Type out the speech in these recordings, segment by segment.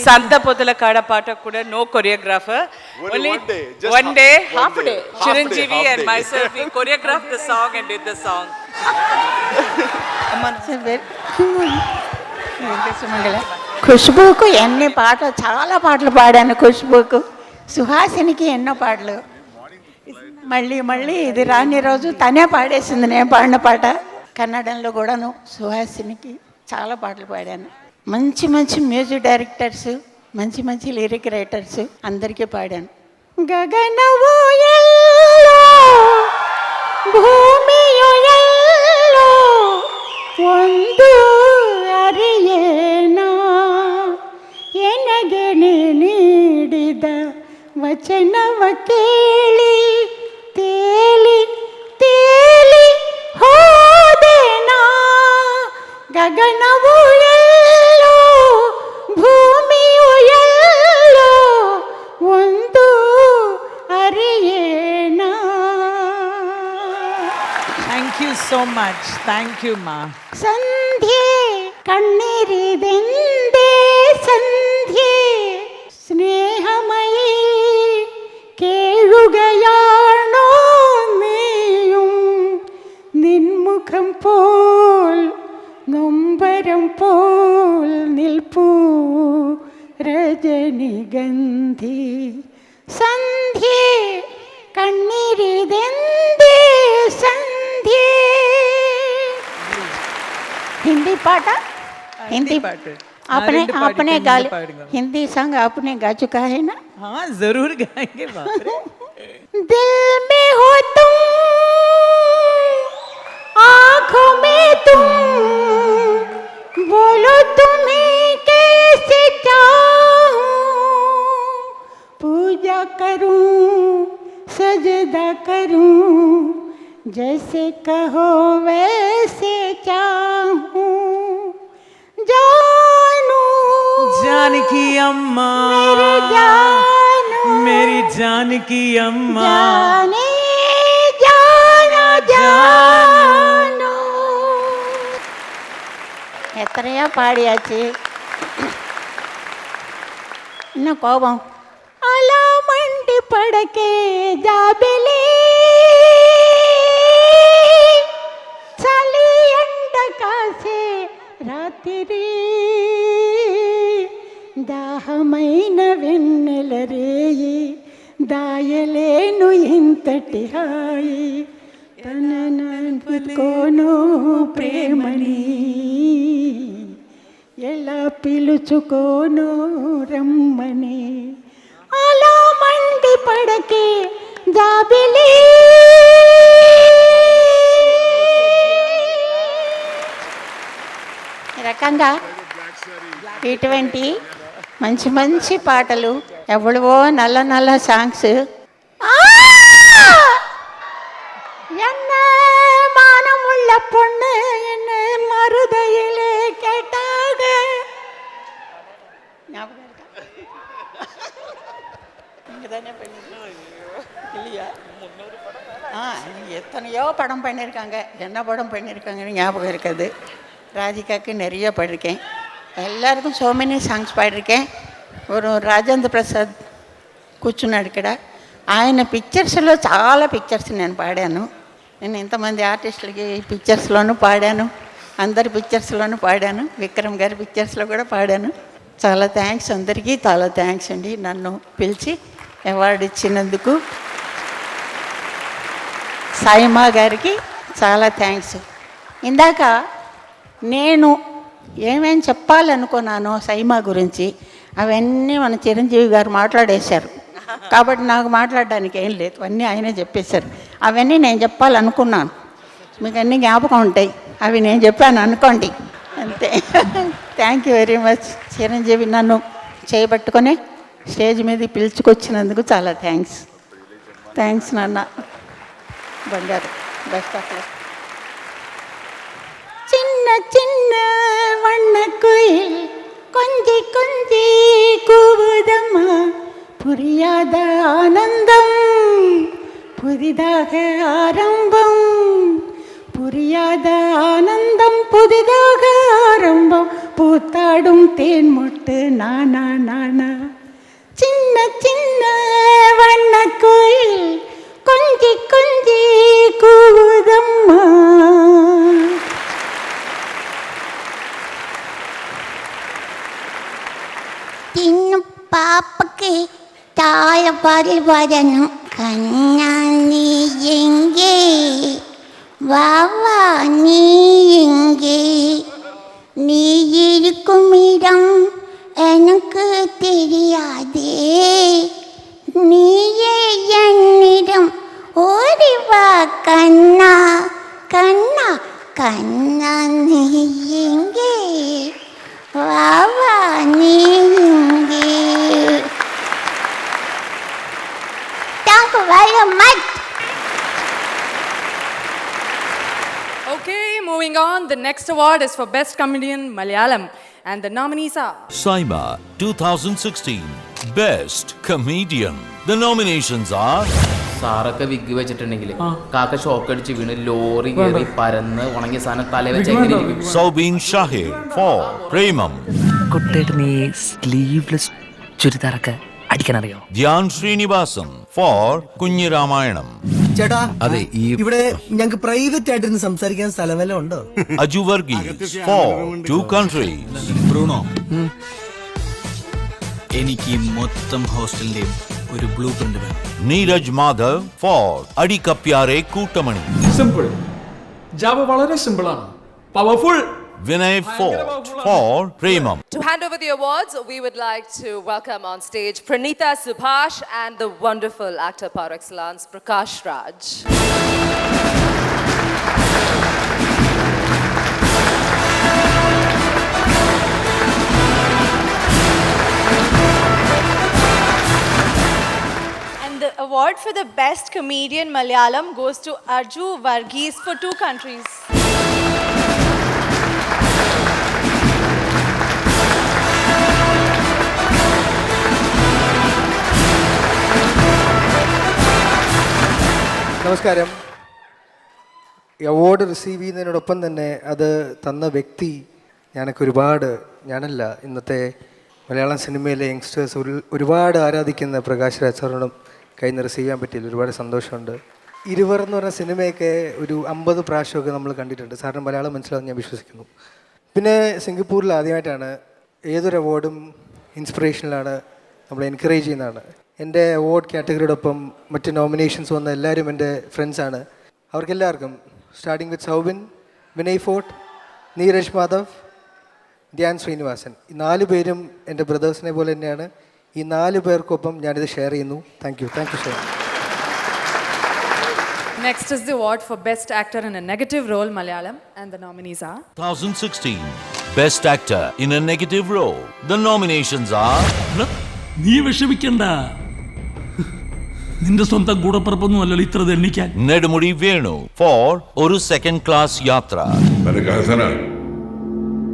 Santa Potala Kada Pata Kuda, no choreographer. Only one day, half a day. Chiranjeevi and myself, we choreographed the song and did the song. ఖుష్బూకు ఎన్ని పాటలు, చాలా పాటలు పాడాను. ఖుష్బూకు, సుహాసినికి ఎన్నో పాటలు. మళ్ళీ మళ్ళీ ఇది రాని రోజు తనే పాడేసింది నేను పాడిన పాట. కన్నడంలో కూడాను సుహాసినికి చాలా పాటలు పాడాను. మంచి మంచి మ్యూజిక్ డైరెక్టర్స్, మంచి మంచి లిరిక్ రైటర్స్ అందరికీ పాడాను. గగనవో ఎల్లో భూమియో ఎల్లో ಒಂದು ಅರಿಯೇನಾ ಎನಗೆ ನೀಡಿದ ವಚನವ ಕೇಳಿ ತೇಲಿ ತೇಲಿ ಹೋದೆನಾ. ಗಗನವು ಎಲ್ಲೋ ಭೂಮಿಯು ಎಲ್ಲೋ ಒಂದು ಅರಿಯೇನಾ. Thank you so much. Thank you, Ma. ಸಂಧ್ಯೆ ಕಣ್ಣೀರಿದೆಂದೇ ಸಂಧ್ಯೆ സ്നേഹമയീ കേഴുകയാണോ നീയും നിൻമുഖം പോൽ നൊമ്പരം പോൽ നിൽപ്പൂ രജനിഗന്ധി. സന്ധ്യേ കണ്ണീരിതെന്തേ संध्ये. हिंदी पाटा, हिंदी आपने आपने गा, हिंदी सॉन्ग आपने गा चुका है ना? हाँ जरूर गाएंगे. दिल में हो तुम, आँखों में तुम, बोलो तुम्हें कैसे चाहूं. पूजा करूं सजदा करूं, जैसे कहो वैसे चाहूं. जानू जानकी अम्मा, मेरी जानकी अम्मा, जाने जानो जानो. എത്രയാ പാടിയാച്ച്. ഇന്ന കോപം అలా మండి పడకే జాబిలి చలి ఎండ కాసే రాత్రి దాహమైన వెన్నెల రేయి దాయలేను ఇంతటి హాయి తన నన్పుకోను ప్రేమని ఎలా పిలుచుకోను రమ్మని. అలా మండి పడకే జాబిలి. ఈ రకంగా ఇటువంటి మంచి మంచి పాటలు, ఎవడవో నల్ల నల్ల సాంగ్స్. என்ன மானமுள்ள பொண்ணு என்ன மருதையிலே கேட்டாக. எத்தனையோ படம் பண்ணியிருக்காங்க, என்ன படம் பண்ணியிருக்காங்கன்னு ஞாபகம் இருக்குது. ராதிகாவுக்கு நிறைய பாடியிருக்கேன், எல்லாருக்கும் సో మెనీ సాంగ్స్ పాడిயிருக்கேன். ஒரு రాజేంద్ర ప్రసాద్ కూర్చున్నాడు ఇక్కడ, ఆయన పిక్చర్స్లో చాలా పిక్చర్స్ నేను పాడాను. నేను ఇంతమంది ఆర్టిస్టులకి పిక్చర్స్లోనూ పాడాను, అందరి పిక్చర్స్లోనూ పాడాను, విక్రమ్ గారి పిక్చర్స్లో కూడా పాడాను. చాలా థ్యాంక్స్ అందరికీ, చాలా థ్యాంక్స్ అండి నన్ను పిలిచి అవార్డు ఇచ్చినందుకు. సాయిమా గారికి చాలా థ్యాంక్స్. ఇందాక నేను ఏమేం చెప్పాలనుకున్నానో సైమా గురించి అవన్నీ మన చిరంజీవి గారు మాట్లాడేశారు, కాబట్టి నాకు మాట్లాడడానికి ఏం లేదు, అన్నీ ఆయనే చెప్పేశారు. అవన్నీ నేను చెప్పాలనుకున్నాను, మీకు అన్నీ జ్ఞాపకం ఉంటాయి, అవి నేను చెప్పాను అనుకోండి అంతే. Thank you very much. Chiranjeevi నన్ను చేయబట్టుకొని స్టేజ్ మీద పిలుచుకొచ్చినందుకు చాలా థ్యాంక్స్. థ్యాంక్స్ నాన్న. బంగారు బెస్ట్ ఆఫ్ లక్. చిన్న చిన్న వన్న కుయిల్ కొంజి కొంజి కూవుదమ్మా, புரியாத ஆனந்தம் புதிதாக ஆரம்பம், புரியாத ஆனந்தம் புதிதாக ஆரம்பம், பூத்தாடும் தேன்மொட்டு நானா நானா சின்ன சின்ன வண்ண கோயில் கொஞ்சி கொஞ்சி கூவுதம்மா. ചിന്നു പാപ്പയ്ക്ക് താഴെപ്പാടി വരണം. കണ്ണാ നീ എങ്കേ വാവാ നീ എങ്കേ നീ ഇരിക്കും ഇടം എനിക്ക് தெரியாதே നീയേ എന്നിടം ഓടി വാ കണ്ണാ കണ്ണാ കണ്ണാ നീ എങ്കേ വാവാ നീ എങ്കേ. Thank you very much. Okay, moving on. The next award is for Best Comedian Malayalam, and the nominees are Saima 2016 Best Comedian. The nominations are സാറൊക്കെ വിഗ് വെച്ചിട്ടുണ്ടെങ്കിൽ കാക്ക ഷോക്ക് അടിച്ച് വീണ് ലോറി കയറി പരന്ന് ഉണങ്ങിയ സാധനം തല വെച്ച് എങ്ങനെ ഇരിക്കും? Saubin Shahir for Premam. കുട്ടേട്ടൻ ഈ സ്ലീവ്ലെസ് ചുരിദാറൊക്കെ അടിക്കാനറിയോ? Dhyan Srinivasan for Kunyi Ramayanam. ചേട്ടാ, അതെ, ഈ ഇവിടെ ഞങ്ങൾക്ക് പ്രൈവറ്റ് ആയിട്ടിരുന്ന് സംസാരിക്കാൻ സ്ഥലം വല്ല ഉണ്ടോ? Aju Varghese for Two Countries. Bruno, എനിക്ക് മൊത്തം ഹോസ്റ്റലിന്റെയും ഒരു ബ്ലൂ പ്രിന്റ് വേണം. Neeraj Madhav for Adikappyare Kootamani. Simple Java വളരെ സിമ്പിൾ ആണ്. Powerful. Vinay Fort for Premam. To hand over the awards, we would like to welcome on stage Pranita Subhash and the wonderful actor par excellence, Prakash Raj. And the award for the best comedian Malayalam goes to Aju Varghese for Two Countries. നമസ്കാരം. ഈ award receive ചെയ്യുന്നതിനോടൊപ്പം തന്നെ അത് തന്ന വ്യക്തി ഞാനല്ല ഇന്നത്തെ മലയാളം സിനിമയിലെ youngsters ഒരുപാട് ആരാധിക്കുന്ന പ്രകാശ് രാജ് സാറിനോടും കയ്യിൽ നിന്ന് റിസീവ് ചെയ്യാൻ പറ്റിയില്ല. ഒരുപാട് സന്തോഷമുണ്ട്. ഇരുവർ എന്ന് പറഞ്ഞ സിനിമയൊക്കെ ഒരു 50 പ്രാവശ്യമൊക്കെ നമ്മൾ കണ്ടിട്ടുണ്ട്. സാറിന് മലയാളം മനസ്സിലാവും ഞാൻ വിശ്വസിക്കുന്നു. പിന്നെ സിംഗപ്പൂരിൽ ആദ്യമായിട്ടാണ്. ഏതൊരു അവാർഡും ഇൻസ്പിറേഷനിലാണ്, നമ്മളെ എൻകറേജ് ചെയ്യുന്നതാണ്. എൻ്റെ അവാർഡ് കാറ്റഗറിയോടൊപ്പം മറ്റ് നോമിനേഷൻസ് വന്ന എല്ലാവരും എൻ്റെ ഫ്രണ്ട്സാണ്. അവർക്കെല്ലാവർക്കും സ്റ്റാർട്ടിങ് വിത്ത് സൗബിൻ, വിനയ് ഫോർട്ട്, നീരജ് മാധവ്, ധ്യാൻ ശ്രീനിവാസൻ, ഈ 4 പേരും എൻ്റെ ബ്രദേഴ്സിനെ പോലെ തന്നെയാണ്. ഈ 4 പേർക്കൊപ്പം ഞാനിത് ഷെയർ ചെയ്യുന്നു. Thank you so much. next is the award for Best Actor in a Negative Role Malayalam, and the nominees are 2016 Best Actor in a Negative Role. The nominations are നീ വിഷമിക്കണ്ട, നിന്റെ സ്വന്തം കൂടപ്പറപ്പൊന്നും അല്ലല്ലോ ഇത്ര എണ്ണിക്കാൻ. Nedumudi Venu for Oru Second Class Yatra. मैंने कहा था ना,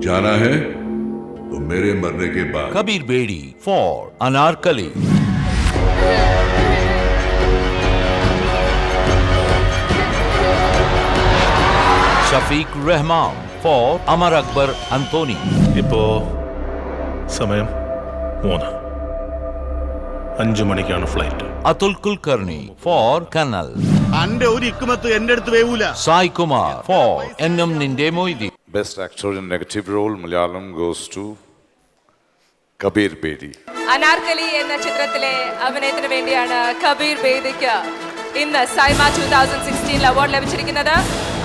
जाना है तो मेरे मरने के बाद. Kabir Bedi for Anarkali. Shafiq Rahman for Amar Akbar Anthony. ഇപ്പോ സമയം 3:05 മണിക്കാണ് flight. Atul Kulkarni for Kanal. അന്റെ ഒരു ഇക്കുമത്ത് എന്റെ അടുത്ത് വേവൂല. Sai Kumar for Ennam Ninde Moidi. Best actor in negative role Malayalam goes to Kabir Bedi. Anarkali എന്ന ചിത്രത്തിലെ അഭിനയത്തിന് വേണ്ടിയാണ് കബീർ ബേദിക്ക് ഇന്ന് സൈമ 2016 അവാർഡ് ലഭിച്ചിരിക്കുന്നത്.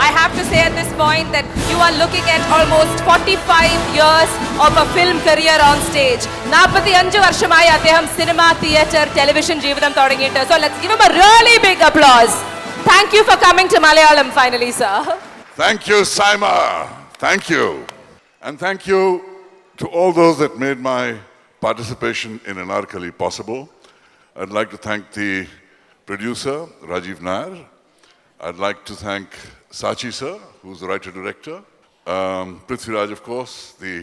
I have to say at this point that you are looking at almost 45 years of a film career on stage. 45 വർഷമായി അദ്ദേഹം cinema, theatre, television ജീവിതം തുടങ്ങിയിട്ട്. So let's give him a really big applause. Thank you for coming to Malayalam finally, sir. Thank you, Saima. Thank you. And thank you to all those that made my participation in Anarkali possible. I'd like to thank the producer, Rajiv Nair. I'd like to thank Sachi sir, who's the writer-director. Prithviraj, of course, the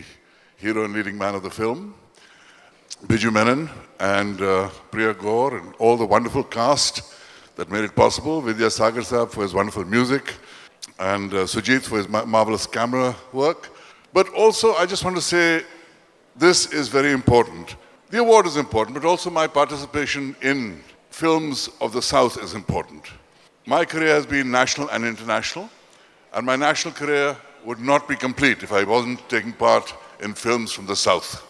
hero and leading man of the film. Biju Menon and Priya Gaur and all the wonderful cast that made it possible. Vidya Sagar Saab for his wonderful music. And Sujit for his marvelous camera work. But also, I just want to say this is very important. The award is important, but also my participation in films of the South is important. My career has been national and international, and my national career would not be complete if I wasn't taking part in films from the South.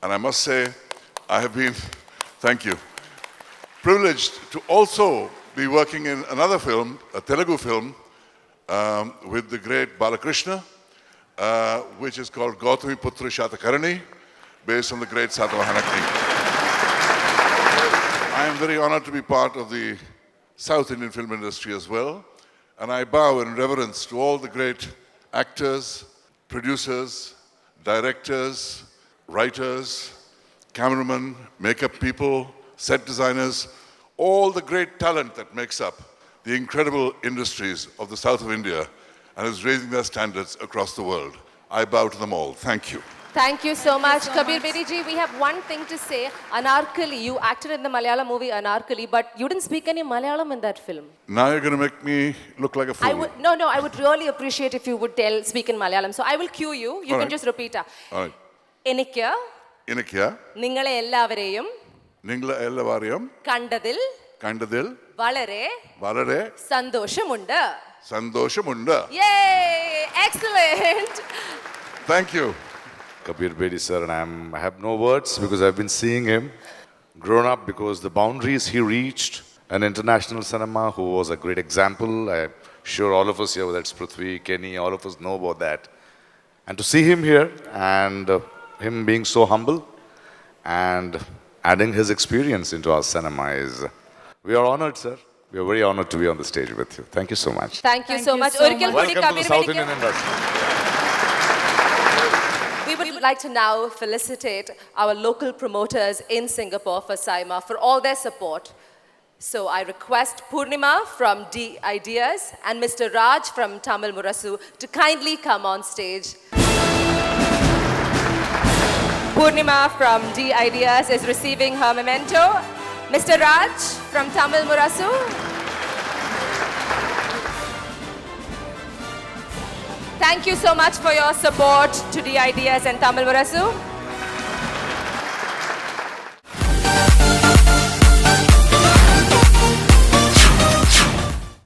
And I must say, I have been, thank you, privileged to also be working in another film, a Telugu film, with the great Balakrishna, which is called Gautami Putra Shatakarani, based on the great Satavahana king. I am very honored to be part of the South Indian film industry as well, and I bow in reverence to all the great actors, producers, directors, writers, cameramen, makeup people, set designers, all the great talent that makes up the incredible industries of the south of India and is raising their standards across the world. I bow to them all. Thank you. Thank you so much, Kabir Bedi ji. We have one thing to say. Anarkali, you acted in the Malayalam movie Anarkali, but you didn't speak any Malayalam in that film. Now you're going to make me look like a fool. I would really appreciate if you would speak in Malayalam. So I will cue you. You can just repeat. All right. Enikya, ningale ellavareyum kandadil valare sandoshamundu. Yay! Excellent. Thank you. Kabir Bedi sir, and I have no words because I've been seeing him grown up, because the boundaries he reached in international cinema, who was a great example. I'm sure all of us here, whether it's Prithvi, Kenny, all of us know about that. And to see him here and him being so humble and adding his experience into our cinema is, we are honored, sir. We are very honored to be on the stage with you. Thank you so much. Thank you so much. Welcome to the South Indian industry. We would like to now felicitate our local promoters in Singapore for SAIMA for all their support. So I request Purnima from D Ideas and Mr. Raj from Tamil Murasu to kindly come on stage. Purnima from D Ideas is receiving her memento. Mr. Raj from Tamil Murasu. Thank you so much for your support to D Ideas and Tamil Murasu.